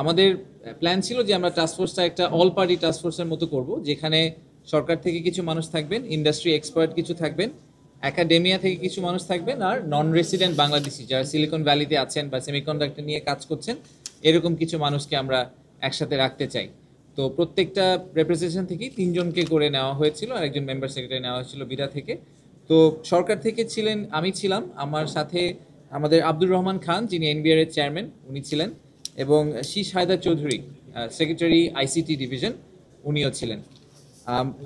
আমাদের প্ল্যান ছিল যে আমরা টাস্কফোর্সটা একটা অল পার্টি টাস্কফোর্সের মতো করব, যেখানে সরকার থেকে কিছু মানুষ থাকবেন, ইন্ডাস্ট্রি এক্সপার্ট কিছু থাকবেন, একাডেমিয়া থেকে কিছু মানুষ থাকবেন, আর নন রেসিডেন্ট বাংলাদেশি যারা সিলিকন ভ্যালিতে আছেন বা সেমিকন্ডাক্টর নিয়ে কাজ করছেন এরকম কিছু মানুষকে আমরা একসাথে রাখতে চাই। তো প্রত্যেকটা রেপ্রেজেন্টেশন থেকেই 3 জনকে করে নেওয়া হয়েছিল, আর একজন মেম্বার সেক্রেটারি নেওয়া হয়েছিল বিডা থেকে। তো সরকার থেকে ছিলেন, আমি ছিলাম, আমার সাথে আমাদের আব্দুর রহমান খান যিনি এনবিআর এর চেয়ারম্যান উনি ছিলেন, এবং Shish Haider Chowdhury secretary ICT division উনিও ছিলেন।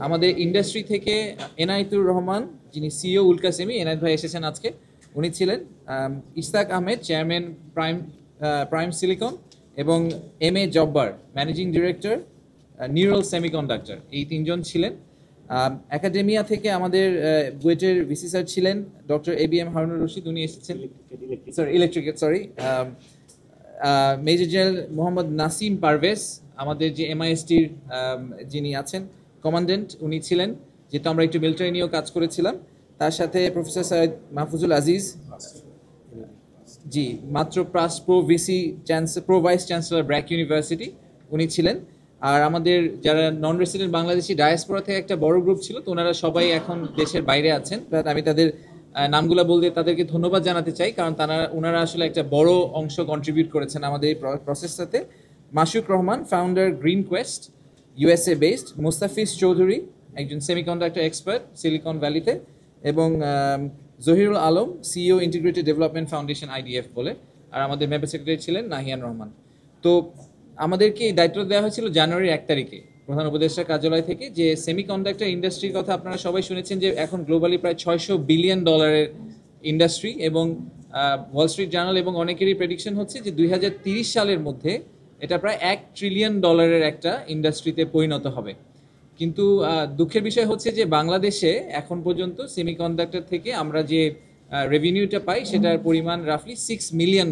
আমাদের ইন্ডাস্ট্রি থেকে এনায়েতুর রহমান যিনি সিইও উলকাসেমি, এনায়েত ভাই এসেছেন আজকে, উনি ছিলেন। Ishtiaq Ahmed chairman Prime Silicon, এবং M A Jabbar managing director Neural Semiconductor, এই 3 জন ছিলেন। একাডেমিয়া থেকে আমাদের বুয়েটের ভিসি স্যার ছিলেন ডক্টর ABM হারুনুর রশিদ, উনি এসেছেন, মেজর জেনারেল মোহাম্মদ নাসিম পারভেজ আমাদের যে MISTর যিনি আছেন কমান্ডেন্ট উনি ছিলেন, যেহেতু আমরা একটু মিলিটারি নিয়েও কাজ করেছিলাম। তার সাথে প্রফেসর সৈয়দ মাহফুজুল আজিজ, জি মাত্র pro vice chancellor BRAC university উনি ছিলেন। আর আমাদের যারা নন রেসিডেন্ট বাংলাদেশি ডায়াসপোরা থেকে একটা বড় গ্রুপ ছিল, তো ওনারা সবাই এখন দেশের বাইরে আছেন, বাট আমি তাদের নামগুলো বলতে তাদেরকে ধন্যবাদ জানাতে চাই, কারণ ওনারা আসলে একটা বড় অংশ কন্ট্রিবিউট করেছেন আমাদের এই প্রসেসটাতে। Masuk Rahman founder Green Quest USA based, Mustafiz Chowdhury একজন সেমিকন্ডাক্টর এক্সপার্ট সিলিকন ভ্যালিতে, এবং Zahirul Alam CEO integrated development foundation IDF বলে, আর আমাদের মেম্বার সেক্রেটারি ছিলেন নাহিয়ান রহমান। তো আমাদেরকে এই দায়িত্ব দেওয়া হয়েছিল জানুয়ারির 1 তারিখে প্রধান উপদেষ্টার কার্যালয় থেকে, যে সেমিকন্ডাক্টর ইন্ডাস্ট্রির কথা আপনারা সবাই শুনেছেন যে এখন গ্লোবালি প্রায় $600 বিলিয়ন ইন্ডাস্ট্রি, এবং ওয়াল স্ট্রিট জার্নাল এবং অনেকেরই প্রেডিকশন হচ্ছে যে 2030 সালের মধ্যে এটা প্রায় $1 ট্রিলিয়ন একটা ইন্ডাস্ট্রিতে পরিণত হবে। কিন্তু দুঃখের বিষয় হচ্ছে যে বাংলাদেশে এখন পর্যন্ত সেমিকন্ডাক্টর থেকে আমরা যে রেভিনিউটা পাই সেটার পরিমাণ রাফলি $6 মিলিয়ন,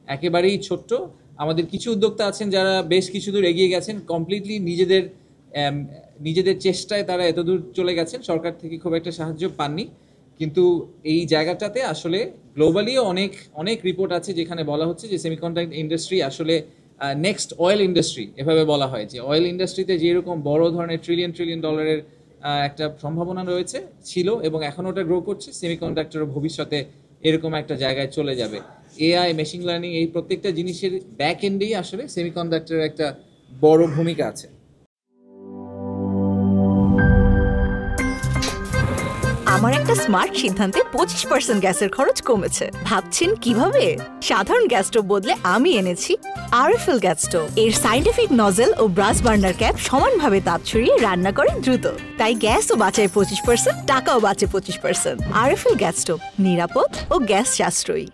একেবারেই ছোট্ট। আমাদের কিছু উদ্যোক্তা আছেন যারা বেশ কিছু দূর এগিয়ে গেছেন, কমপ্লিটলি নিজেদের চেষ্টায় তারা এতদূর চলে গেছেন, সরকার থেকে খুব একটা সাহায্য পাননি। কিন্তু এই জায়গাটাতে আসলে গ্লোবালিও অনেক রিপোর্ট আছে যেখানে বলা হচ্ছে যে সেমিকন্ডাক্টর ইন্ডাস্ট্রি আসলে নেক্সট অয়েল ইন্ডাস্ট্রি, এভাবে বলা হয় যে অয়েল ইন্ডাস্ট্রিতে যেরকম বড় ধরনের ট্রিলিয়ন ডলারের একটা সম্ভাবনা রয়েছে ছিল এবং এখনও ওটা গ্রো করছে, সেমিকন্ডাক্টর ভবিষ্যতে এরকম একটা জায়গায় চলে যাবে। AI, মেশিন লার্নিং, এই প্রত্যেকটা জিনিসের ব্যাক এন্ডেই আসলে সেমিকন্ডাক্টরের একটা বড় ভূমিকা আছে। আমার একটা স্মার্ট সিদ্ধান্তে 25% গ্যাসের খরচ কমেছে। ভাবছেন কিভাবে? সাধারণ গ্যাস স্টোভ বদলে আমি এনেছি RFL গ্যাস স্টোভ। এর সাইন্টিফিক নজল ও ব্রাস বার্নার ক্যাপ সমানভাবে তাপ ছড়িয়ে রান্না করে দ্রুত, তাই গ্যাসও বাঁচায় 25%, টাকাও বাঁচে 25%। RFL গ্যাস স্টোভ, নিরাপদ ও গ্যাস সাশ্রয়ী।